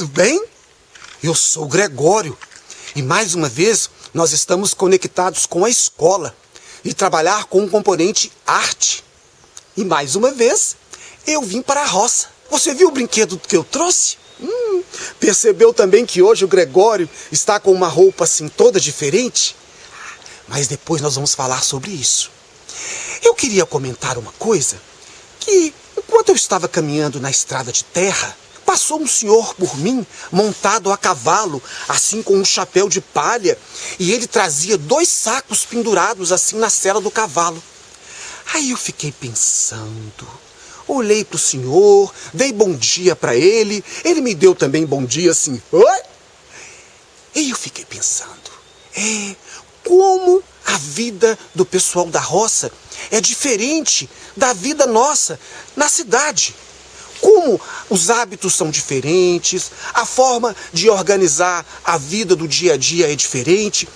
tudo bem? Eu sou o Gregório e mais uma vez nós estamos conectados com a escola e trabalhar com o componente arte. E mais uma vez eu vim para a roça. Você viu o brinquedo que eu trouxe? Percebeu também que hoje o Gregório está com uma roupa assim toda diferente? Mas depois nós vamos falar sobre isso. Eu queria comentar uma coisa, que enquanto eu estava caminhando na estrada de terra, passou um senhor por mim, montado a cavalo, assim com um chapéu de palha, e ele trazia 2 sacos pendurados assim na sela do cavalo. Aí eu fiquei pensando, olhei para o senhor, dei bom dia para ele me deu também bom dia assim, oi? E eu fiquei pensando, como a vida do pessoal da roça é diferente da vida nossa na cidade. Como os hábitos são diferentes, a forma de organizar a vida do dia a dia é diferente.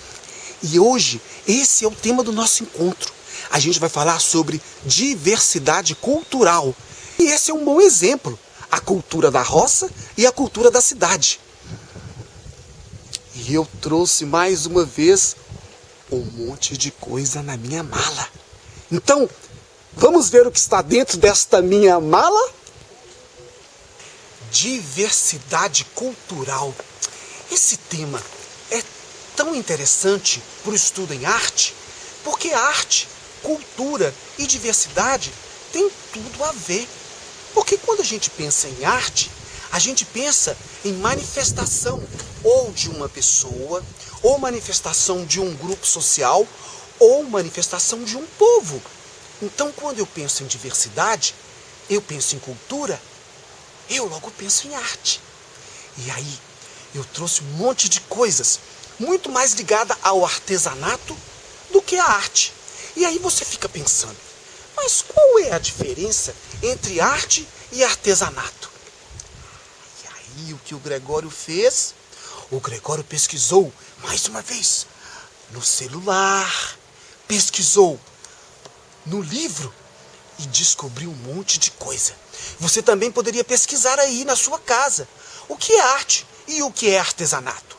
E hoje, esse é o tema do nosso encontro. A gente vai falar sobre diversidade cultural. E esse é um bom exemplo, a cultura da roça e a cultura da cidade. E eu trouxe mais uma vez um monte de coisa na minha mala. Então, vamos ver o que está dentro desta minha mala? Diversidade cultural. Esse tema é tão interessante para o estudo em arte, porque arte, cultura e diversidade têm tudo a ver. Porque quando a gente pensa em arte, a gente pensa em manifestação ou de uma pessoa, ou manifestação de um grupo social, ou manifestação de um povo. Então, quando eu penso em diversidade, eu penso em cultura, eu logo penso em arte. E aí, eu trouxe um monte de coisas, muito mais ligada ao artesanato do que à arte. E aí você fica pensando, mas qual é a diferença entre arte e artesanato? E aí, o que o Gregório fez? O Gregório pesquisou, mais uma vez, no celular, pesquisou no livro e descobriu um monte de coisa. Você também poderia pesquisar aí na sua casa o que é arte e o que é artesanato.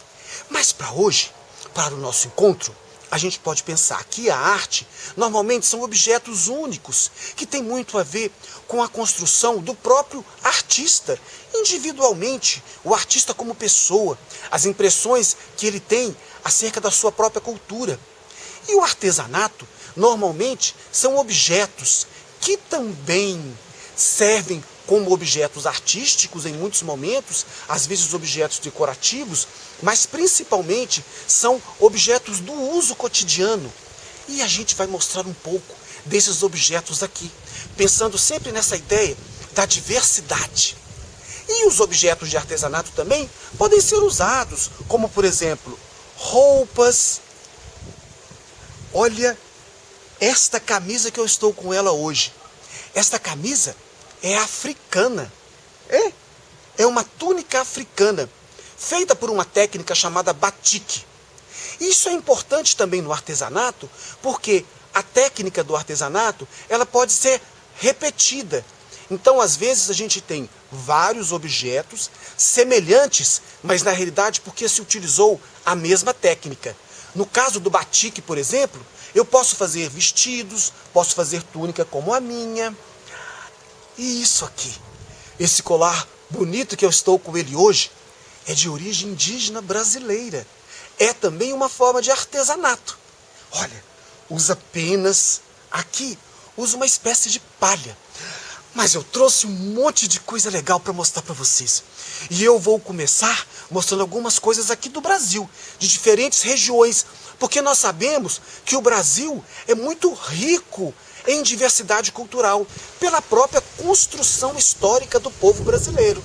Mas para hoje, para o nosso encontro, a gente pode pensar que a arte normalmente são objetos únicos que têm muito a ver com a construção do próprio artista, individualmente, o artista como pessoa, as impressões que ele tem acerca da sua própria cultura. E o artesanato, normalmente, são objetos que também servem como objetos artísticos em muitos momentos, às vezes objetos decorativos, mas principalmente são objetos do uso cotidiano. E a gente vai mostrar um pouco desses objetos aqui, pensando sempre nessa ideia da diversidade. E os objetos de artesanato também podem ser usados, como por exemplo, roupas. Olha esta camisa que eu estou com ela hoje. Esta camisa é africana. É uma túnica africana, feita por uma técnica chamada batik. Isso é importante também no artesanato, porque a técnica do artesanato, ela pode ser repetida. Então, às vezes, a gente tem vários objetos semelhantes, mas na realidade porque se utilizou a mesma técnica. No caso do batik, por exemplo, eu posso fazer vestidos, posso fazer túnica como a minha. E isso aqui, esse colar bonito que eu estou com ele hoje, é de origem indígena brasileira. É também uma forma de artesanato. Olha, usa penas. Aqui, usa uma espécie de palha. Mas eu trouxe um monte de coisa legal para mostrar para vocês. E eu vou começar mostrando algumas coisas aqui do Brasil, de diferentes regiões, porque nós sabemos que o Brasil é muito rico em diversidade cultural, pela própria construção histórica do povo brasileiro.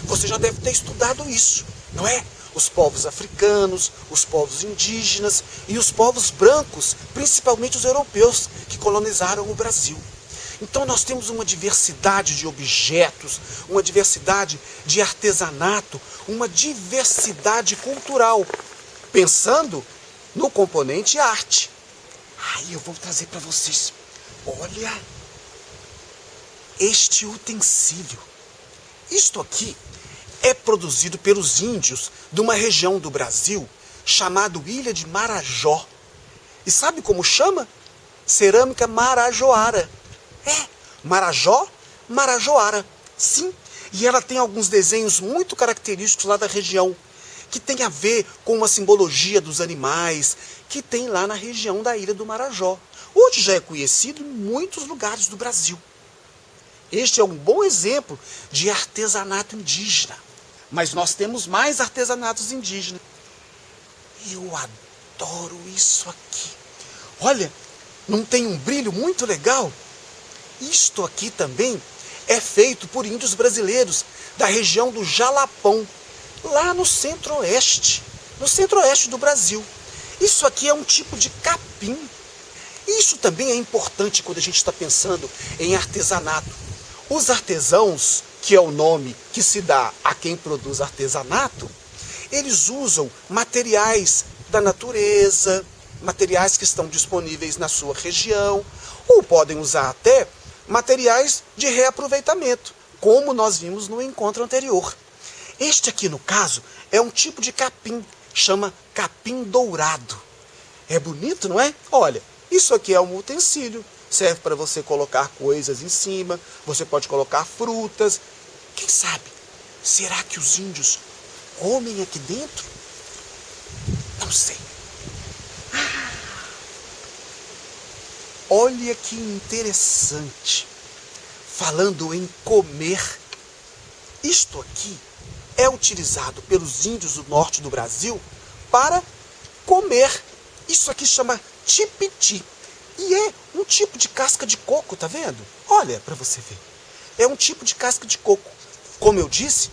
Você já deve ter estudado isso, não é? Os povos africanos, os povos indígenas e os povos brancos, principalmente os europeus que colonizaram o Brasil. Então nós temos uma diversidade de objetos, uma diversidade de artesanato, uma diversidade cultural, pensando no componente arte. Aí eu vou trazer para vocês, olha, este utensílio. Isto aqui é produzido pelos índios de uma região do Brasil chamada Ilha de Marajó. E sabe como chama? Cerâmica marajoara. Marajó, marajoara. Sim, e ela tem alguns desenhos muito característicos lá da região, que tem a ver com uma simbologia dos animais que tem lá na região da Ilha do Marajó. Hoje já é conhecido em muitos lugares do Brasil. Este é um bom exemplo de artesanato indígena. Mas nós temos mais artesanatos indígenas. Eu adoro isso aqui. Olha, não tem um brilho muito legal? Isto aqui também é feito por índios brasileiros da região do Jalapão, lá no centro-oeste do Brasil. Isso aqui é um tipo de capim. Isso também é importante quando a gente está pensando em artesanato. Os artesãos, que é o nome que se dá a quem produz artesanato, eles usam materiais da natureza, materiais que estão disponíveis na sua região, ou podem usar até materiais de reaproveitamento, como nós vimos no encontro anterior. Este aqui, no caso, é um tipo de capim, chama capim dourado. É bonito, não é? Olha, isso aqui é um utensílio, serve para você colocar coisas em cima, você pode colocar frutas. Quem sabe, será que os índios comem aqui dentro? Não sei. Olha que interessante. Falando em comer, isto aqui é utilizado pelos índios do norte do Brasil para comer. Isso aqui chama tipiti. E é um tipo de casca de coco, tá vendo? Olha para você ver. É um tipo de casca de coco. Como eu disse,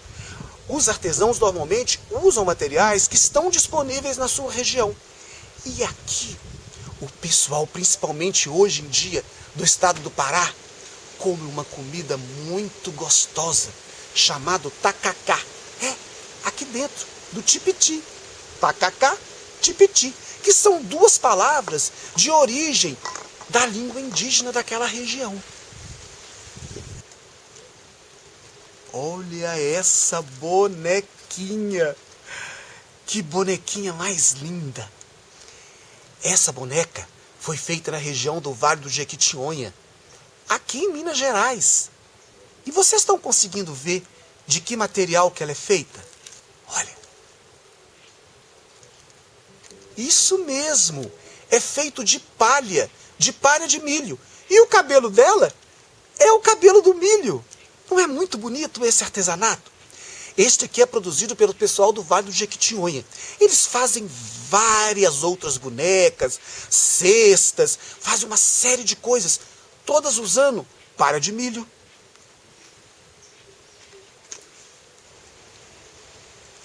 os artesãos normalmente usam materiais que estão disponíveis na sua região. E aqui, o pessoal, principalmente hoje em dia, do estado do Pará, come uma comida muito gostosa, chamado tacacá. Aqui dentro do tipiti. Tacacá, tipiti, que são duas palavras de origem da língua indígena daquela região. Olha essa bonequinha. Que bonequinha mais linda. Essa boneca foi feita na região do Vale do Jequitinhonha, aqui em Minas Gerais. E vocês estão conseguindo ver de que material que ela é feita? Olha. Isso mesmo. É feito de palha de milho. E o cabelo dela é o cabelo do milho. Não é muito bonito esse artesanato? Este aqui é produzido pelo pessoal do Vale do Jequitinhonha. Eles fazem várias outras bonecas, cestas, fazem uma série de coisas, todas usando palha de milho.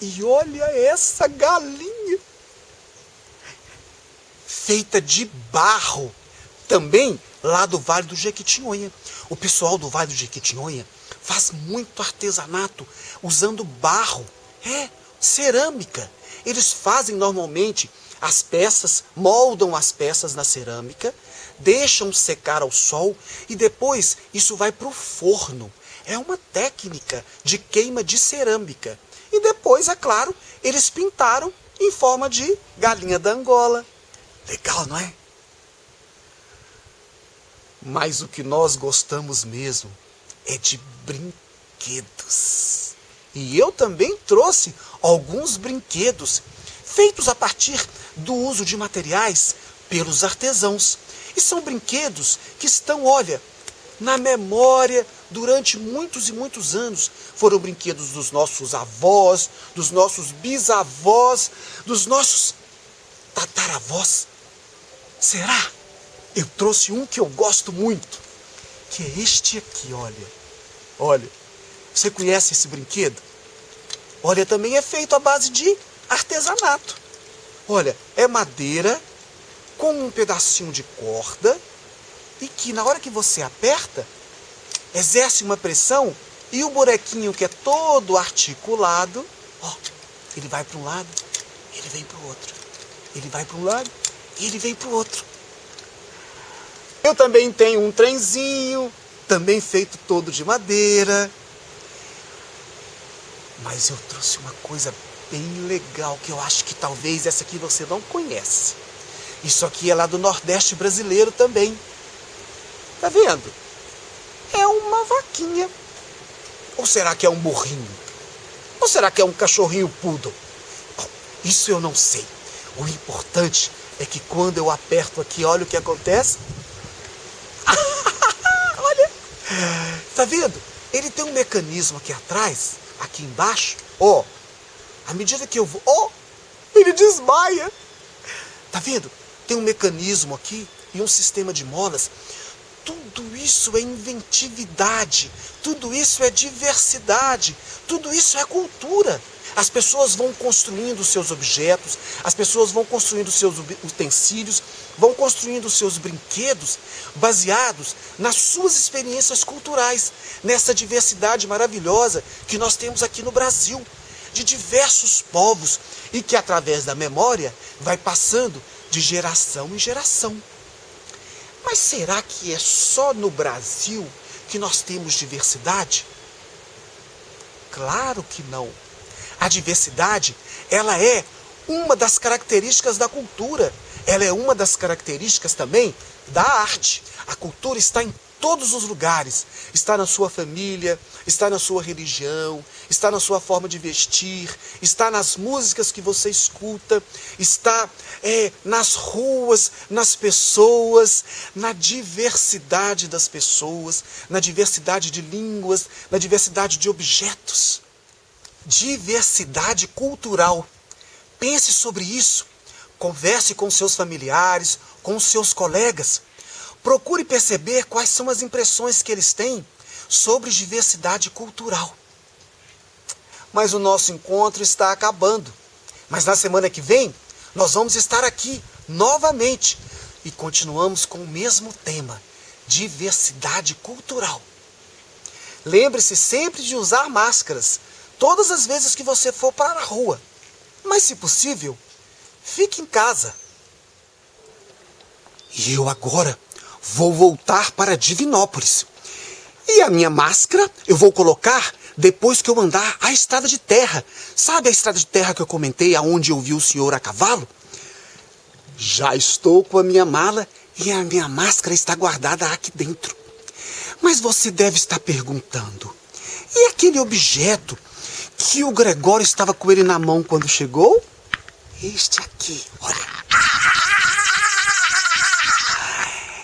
E olha essa galinha, feita de barro, também lá do Vale do Jequitinhonha. O pessoal do Vale do Jequitinhonha faz muito artesanato usando barro, cerâmica. Eles fazem normalmente as peças, moldam as peças na cerâmica, deixam secar ao sol e depois isso vai para o forno. É uma técnica de queima de cerâmica. E depois, é claro, eles pintaram em forma de galinha da Angola. Legal, não é? Mas o que nós gostamos mesmo é de brinquedos. E eu também trouxe alguns brinquedos feitos a partir do uso de materiais pelos artesãos. E são brinquedos que estão, olha, na memória durante muitos e muitos anos. Foram brinquedos dos nossos avós, dos nossos bisavós, dos nossos tataravós. Será? Eu trouxe um que eu gosto muito, que é este aqui, olha. Olha, você conhece esse brinquedo? Olha, também é feito à base de artesanato. Olha, é madeira com um pedacinho de corda e que na hora que você aperta, exerce uma pressão e o bonequinho que é todo articulado, ele vai para um lado, ele vem para o outro. Ele vai para um lado e ele vem para o outro. Eu também tenho um trenzinho, também feito todo de madeira. Mas eu trouxe uma coisa bem legal que eu acho que talvez essa aqui você não conhece. Isso aqui é lá do Nordeste brasileiro também. Tá vendo? É uma vaquinha. Ou será que é um burrinho? Ou será que é um cachorrinho poodle? Bom, isso eu não sei. O importante é que quando eu aperto aqui, olha o que acontece. Olha! Tá vendo? Ele tem um mecanismo aqui atrás, aqui embaixo. Ó, à medida que eu vou... Ó, ele desmaia. Tá vendo? Tem um mecanismo aqui e um sistema de molas. Tudo isso é inventividade, tudo isso é diversidade, tudo isso é cultura. As pessoas vão construindo seus objetos, as pessoas vão construindo seus utensílios, vão construindo seus brinquedos baseados nas suas experiências culturais, nessa diversidade maravilhosa que nós temos aqui no Brasil, de diversos povos e que através da memória vai passando de geração em geração. Mas será que é só no Brasil que nós temos diversidade? Claro que não. A diversidade, ela é uma das características da cultura. Ela é uma das características também da arte. A cultura está em todos os lugares. Está na sua família, está na sua religião, está na sua forma de vestir, está nas músicas que você escuta, está nas ruas, nas pessoas, na diversidade das pessoas, na diversidade de línguas, na diversidade de objetos. Diversidade cultural. Pense sobre isso. Converse com seus familiares, com seus colegas. Procure perceber quais são as impressões que eles têm sobre diversidade cultural. Mas o nosso encontro está acabando. Mas na semana que vem, nós vamos estar aqui novamente e continuamos com o mesmo tema, diversidade cultural. Lembre-se sempre de usar máscaras todas as vezes que você for para a rua. Mas, se possível, fique em casa. E eu agora vou voltar para Divinópolis. E a minha máscara eu vou colocar depois que eu andar a estrada de terra. Sabe a estrada de terra que eu comentei, aonde eu vi o senhor a cavalo? Já estou com a minha mala e a minha máscara está guardada aqui dentro. Mas você deve estar perguntando, e aquele objeto que o Gregório estava com ele na mão quando chegou? Este aqui, olha.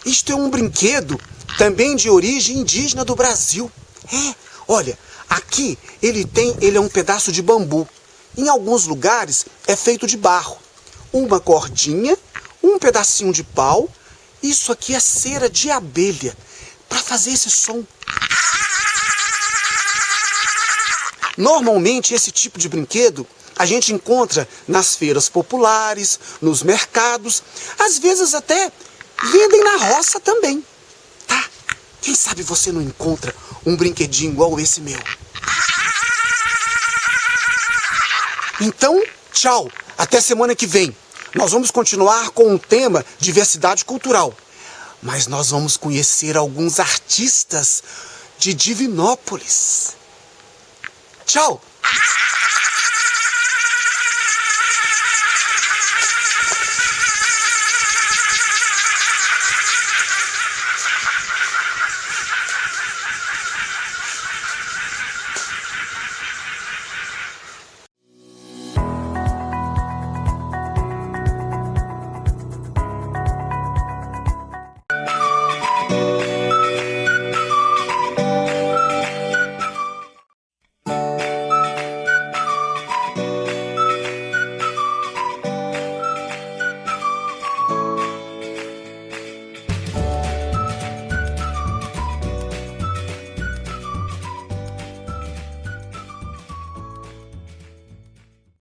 Isto é um brinquedo também de origem indígena do Brasil. Olha, aqui ele é um pedaço de bambu. Em alguns lugares é feito de barro. Uma cordinha, um pedacinho de pau. Isso aqui é cera de abelha para fazer esse som. Normalmente esse tipo de brinquedo a gente encontra nas feiras populares, nos mercados, às vezes até vendem na roça também, tá? Quem sabe você não encontra um brinquedinho igual esse meu. Então, tchau, até semana que vem. Nós vamos continuar com o tema diversidade cultural, mas nós vamos conhecer alguns artistas de Divinópolis. Tchau!